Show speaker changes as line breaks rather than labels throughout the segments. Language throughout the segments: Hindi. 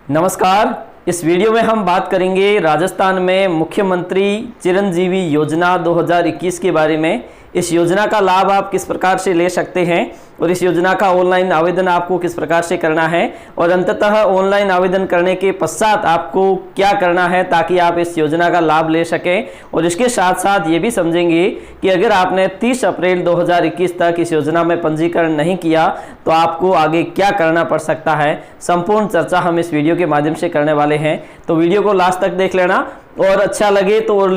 नमस्कार। इस वीडियो में हम बात करेंगे राजस्थान में मुख्यमंत्री चिरंजीवी योजना 2021 के बारे में। इस योजना का लाभ आप किस प्रकार से ले सकते हैं और इस योजना का ऑनलाइन आवेदन आपको किस प्रकार से करना है और अंततः ऑनलाइन आवेदन करने के पश्चात आपको क्या करना है ताकि आप इस योजना का लाभ ले सकें। और इसके साथ साथ ये भी समझेंगे कि अगर आपने 30 अप्रैल 2021 तक इस योजना में पंजीकरण नहीं किया तो आपको आगे क्या करना पड़ सकता है। संपूर्ण चर्चा हम इस वीडियो के माध्यम से करने वाले हैं, तो वीडियो को लास्ट तक देख लेना और अच्छा लगे तो और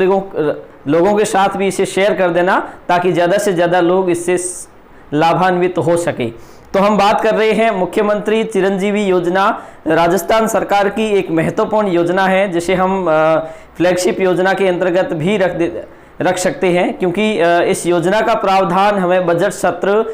लोगों के साथ भी इसे शेयर कर देना ताकि ज़्यादा से ज़्यादा लोग इससे लाभान्वित हो सके। तो हम बात कर रहे हैं मुख्यमंत्री चिरंजीवी योजना। राजस्थान सरकार की एक महत्वपूर्ण योजना है जिसे हम फ्लैगशिप योजना के अंतर्गत भी रख सकते हैं, क्योंकि इस योजना का प्रावधान हमें बजट सत्र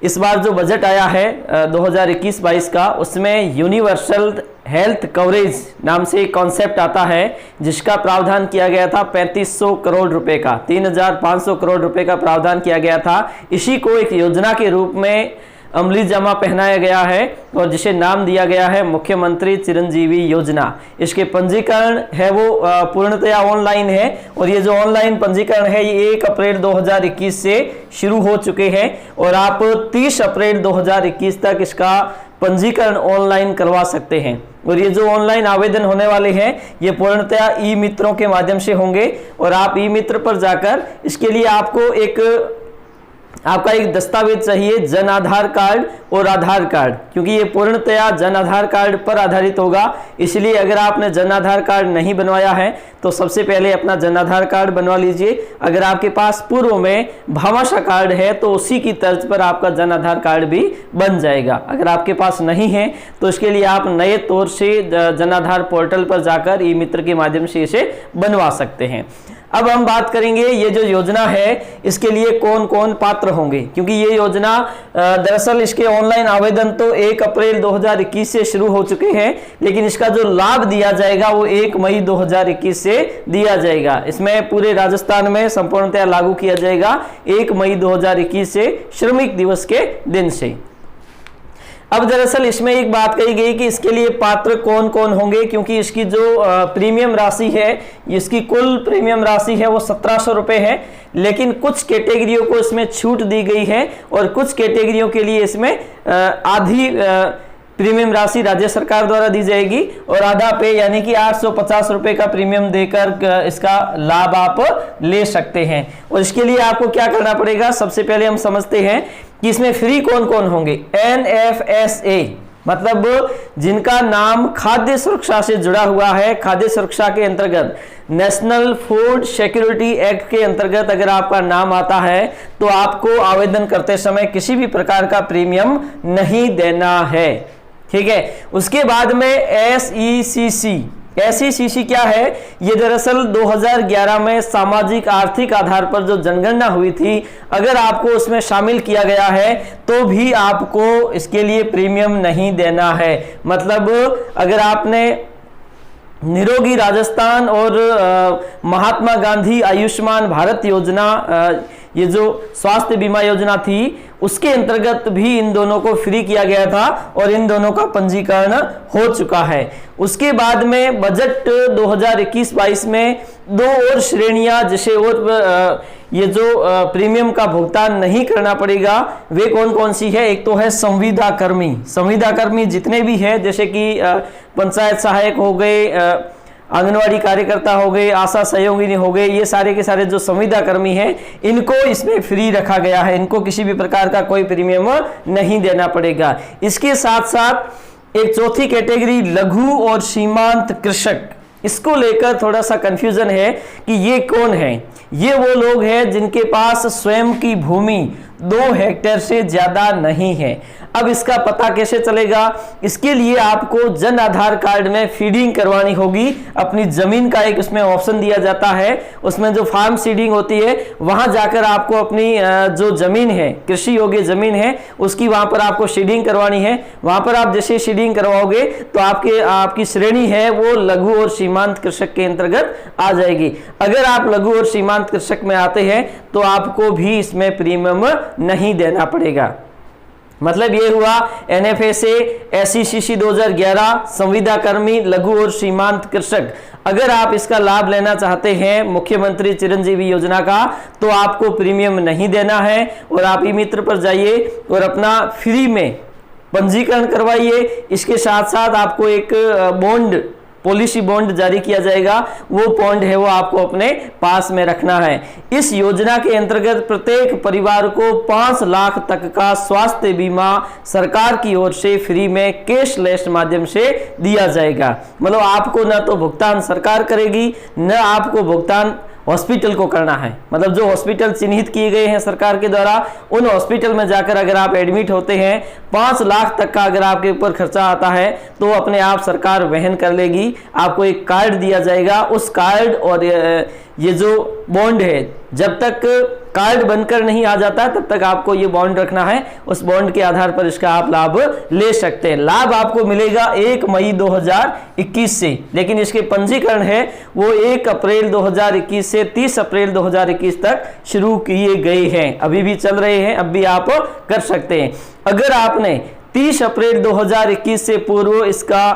इस बार जो बजट आया है 2021-22 का, उसमें यूनिवर्सल हेल्थ कवरेज नाम से एक कॉन्सेप्ट आता है जिसका प्रावधान किया गया था 3500 करोड़ रुपए का, 3500 करोड़ रुपए का प्रावधान किया गया था। इसी को एक योजना के रूप में अमली जामा पहनाया गया है और जिसे नाम दिया गया है मुख्यमंत्री चिरंजीवी योजना। इसके पंजीकरण है वो पूर्णतया ऑनलाइन है और ये जो ऑनलाइन पंजीकरण है ये 1 अप्रैल 2021 से शुरू हो चुके हैं और आप 30 अप्रैल 2021 तक इसका पंजीकरण ऑनलाइन करवा सकते हैं। और ये जो ऑनलाइन आवेदन होने वाले हैं ये पूर्णतया ई मित्रों के माध्यम से होंगे और आप ई मित्र पर जाकर इसके लिए आपका एक दस्तावेज चाहिए, जन आधार कार्ड और आधार कार्ड, क्योंकि ये पूर्णतया जन आधार कार्ड पर आधारित होगा। इसलिए अगर आपने जन आधार कार्ड नहीं बनवाया है तो सबसे पहले अपना जन आधार कार्ड बनवा लीजिए। अगर आपके पास पूर्व में भामाशाह कार्ड है तो उसी की तर्ज पर आपका जन आधार कार्ड भी बन जाएगा। अगर आपके पास नहीं है तो इसके लिए आप नए तौर से जन आधार पोर्टल पर जाकर ई मित्र के माध्यम से इसे बनवा सकते हैं। अब हम बात करेंगे ये जो योजना है इसके लिए कौन कौन पात्र होंगे, क्योंकि ये योजना दरअसल इसके ऑनलाइन आवेदन तो 1 अप्रैल 2021 से शुरू हो चुके हैं, लेकिन इसका जो लाभ दिया जाएगा वो 1 मई 2021 से दिया जाएगा। इसमें पूरे राजस्थान में संपूर्णतया लागू किया जाएगा 1 मई 2021 से, श्रमिक दिवस के दिन से। अब दरअसल इसमें एक बात कही गई कि इसके लिए पात्र कौन कौन होंगे, क्योंकि इसकी जो प्रीमियम राशि है, इसकी कुल प्रीमियम राशि है वो 1700 रुपये है, लेकिन कुछ कैटेगरियों को इसमें छूट दी गई है और कुछ कैटेगरियों के लिए इसमें आधी प्रीमियम राशि राज्य सरकार द्वारा दी जाएगी और आधा पे यानी कि 850 रुपये का प्रीमियम देकर इसका लाभ आप ले सकते हैं। और इसके लिए आपको क्या करना पड़ेगा, सबसे पहले हम समझते हैं कि इसमें फ्री कौन कौन होंगे। NFSA मतलब जिनका नाम खाद्य सुरक्षा से जुड़ा हुआ है, खाद्य सुरक्षा के अंतर्गत नेशनल फूड सिक्योरिटी एक्ट के अंतर्गत अगर आपका नाम आता है तो आपको आवेदन करते समय किसी भी प्रकार का प्रीमियम नहीं देना है, ठीक है। उसके बाद में SECC क्या है, ये दरअसल 2011 में सामाजिक आर्थिक आधार पर जो जनगणना हुई थी, अगर आपको उसमें शामिल किया गया है तो भी आपको इसके लिए प्रीमियम नहीं देना है। मतलब अगर आपने निरोगी राजस्थान और महात्मा गांधी आयुष्मान भारत योजना, ये जो स्वास्थ्य बीमा योजना थी, उसके अंतर्गत भी इन दोनों को फ्री किया गया था और इन दोनों का पंजीकरण हो चुका है। उसके बाद में बजट 2021-22 में 2 और श्रेणियां जिसे और ये जो प्रीमियम का भुगतान नहीं करना पड़ेगा वे कौन कौन सी है। एक तो है संविदा कर्मी जितने भी है, जैसे कि पंचायत सहायक हो गए, आंगनवाड़ी कार्यकर्ता हो गए, आशा सहयोगिनी हो गए, ये सारे के सारे जो संविदा कर्मी हैं इनको इसमें फ्री रखा गया है। इनको किसी भी प्रकार का कोई प्रीमियम नहीं देना पड़ेगा। इसके साथ साथ एक चौथी कैटेगरी लघु और सीमांत कृषक, इसको लेकर थोड़ा सा कंफ्यूजन है कि ये कौन है। ये वो लोग हैं जिनके पास स्वयं की भूमि 2 हेक्टेयर से ज्यादा नहीं है। अब इसका पता कैसे चलेगा, इसके लिए आपको जन आधार कार्ड में फीडिंग करवानी होगी। अपनी जमीन का एक उसमें ऑप्शन दिया जाता है, उसमें जो फार्म सीडिंग होती है वहां जाकर आपको अपनी जो जमीन है, कृषि योग्य जमीन है, उसकी वहां पर आपको सीडिंग करवानी है। वहां पर आप जैसे सीडिंग करवाओगे तो आपकी श्रेणी है वो लघु और सीमांत कृषक के अंतर्गत आ जाएगी। अगर आप लघु और सीमांत कृषक में आते हैं तो आपको भी इसमें प्रीमियम नहीं देना पड़ेगा। मतलब ये हुआ NFSA, SECC 2011, संविदा कर्मी, लघु और सीमांत कृषक। अगर आप इसका लाभ लेना चाहते हैं मुख्यमंत्री चिरंजीवी योजना का, तो आपको प्रीमियम नहीं देना है और आप ई मित्र पर जाइए और अपना फ्री में पंजीकरण करवाइए। इसके साथ साथ आपको एक बॉन्ड, पॉलिसी बॉन्ड जारी किया जाएगा, वो बॉन्ड है वो आपको अपने पास में रखना है। इस योजना के अंतर्गत प्रत्येक परिवार को 5 लाख तक का स्वास्थ्य बीमा सरकार की ओर से फ्री में कैशलेस माध्यम से दिया जाएगा। मतलब आपको न तो भुगतान सरकार करेगी, न आपको भुगतान हॉस्पिटल को करना है। मतलब जो हॉस्पिटल चिन्हित किए गए हैं सरकार के द्वारा, उन हॉस्पिटल में जाकर अगर आप एडमिट होते हैं, 5 लाख तक का अगर आपके ऊपर खर्चा आता है तो अपने आप सरकार वहन कर लेगी। आपको एक कार्ड दिया जाएगा, उस कार्ड और ये जो बॉन्ड है, जब तक कार्ड बनकर नहीं आ जाता तब तक आपको ये बॉन्ड रखना है। उस बॉन्ड के आधार पर इसका आप लाभ ले सकते हैं। लाभ आपको मिलेगा 1 मई 2021 से, लेकिन इसके पंजीकरण है वो 1 अप्रैल 2021 से 30 अप्रैल 2021 तक शुरू किए गए हैं, अभी भी चल रहे हैं, अब भी आप कर सकते हैं। अगर आपने 30 अप्रैल 2021 से पूर्व इसका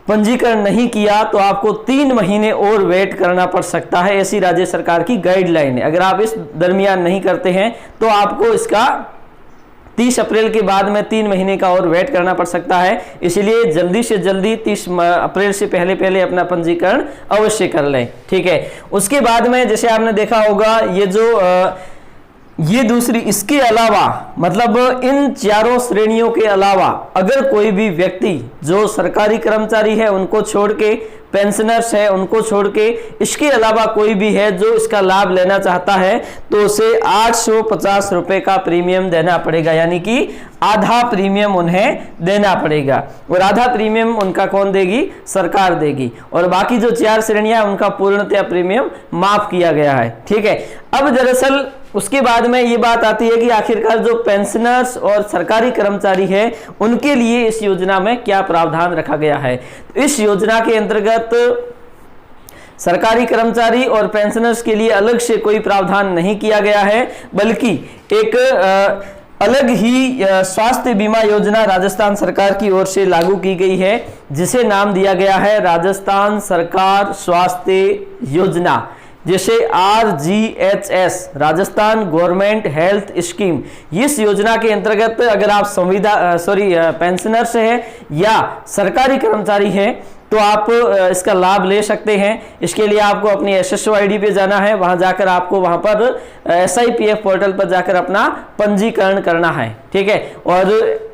पंजीकरण नहीं किया तो आपको 3 महीने और वेट करना पड़ सकता है, ऐसी राज्य सरकार की गाइडलाइन है। अगर आप इस दरमियान नहीं करते हैं तो आपको इसका 30 अप्रैल के बाद में 3 महीने का और वेट करना पड़ सकता है। इसलिए जल्दी से जल्दी 30 अप्रैल से पहले पहले अपना पंजीकरण अवश्य कर लें, ठीक है। उसके बाद में जैसे आपने देखा होगा ये दूसरी, इसके अलावा मतलब इन चारों श्रेणियों के अलावा अगर कोई भी व्यक्ति जो सरकारी कर्मचारी है उनको छोड़ के, पेंशनर्स है उनको छोड़ के, इसके अलावा कोई भी है जो इसका लाभ लेना चाहता है तो उसे 850 रुपए का प्रीमियम देना पड़ेगा, यानी कि आधा प्रीमियम उन्हें देना पड़ेगा। और आधा प्रीमियम उनका कौन देगी? सरकार देगी। और बाकी जो 4 श्रेणियां उनका पूर्णतया प्रीमियम माफ किया गया है, ठीक है। अब दरअसल उसके बाद में ये बात आती है कि आखिरकार जो पेंशनर्स और सरकारी कर्मचारी है उनके लिए इस योजना में क्या प्रावधान रखा गया है। तो इस योजना के अंतर्गत सरकारी कर्मचारी और पेंशनर्स के लिए अलग से कोई प्रावधान नहीं किया गया है, बल्कि एक अलग ही स्वास्थ्य बीमा योजना राजस्थान सरकार की ओर से लागू की गई है, जिसे नाम दिया गया है राजस्थान सरकार स्वास्थ्य योजना, जैसे RGHS, Rajasthan government health scheme. इस योजना के अंतर्गत अगर आप पेंशनर्स है या सरकारी कर्मचारी है तो आप इसका लाभ ले सकते हैं। इसके लिए आपको अपनी SSO ID पे जाना है, वहां जाकर आपको वहां पर SIPF पोर्टल पर जाकर अपना पंजीकरण करना है, ठीक है। और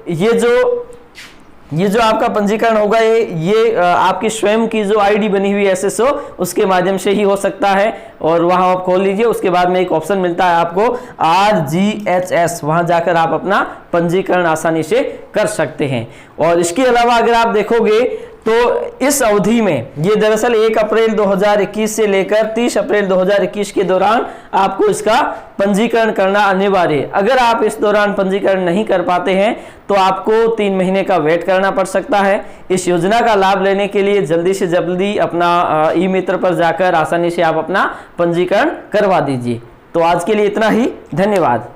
ये जो आपका पंजीकरण होगा ये आपकी स्वयं की जो आईडी बनी हुई SSO उसके माध्यम से ही हो सकता है। और वहां आप खोल लीजिए, उसके बाद में एक ऑप्शन मिलता है आपको RGHS, वहां जाकर आप अपना पंजीकरण आसानी से कर सकते हैं। और इसके अलावा अगर आप देखोगे तो इस अवधि में ये दरअसल 1 अप्रैल 2021 से लेकर 30 अप्रैल 2021 के दौरान आपको इसका पंजीकरण करना अनिवार्य है। अगर आप इस दौरान पंजीकरण नहीं कर पाते हैं तो आपको 3 महीने का वेट करना पड़ सकता है। इस योजना का लाभ लेने के लिए जल्दी से जल्दी अपना ई मित्र पर जाकर आसानी से आप अपना पंजीकरण करवा दीजिए। तो आज के लिए इतना ही, धन्यवाद।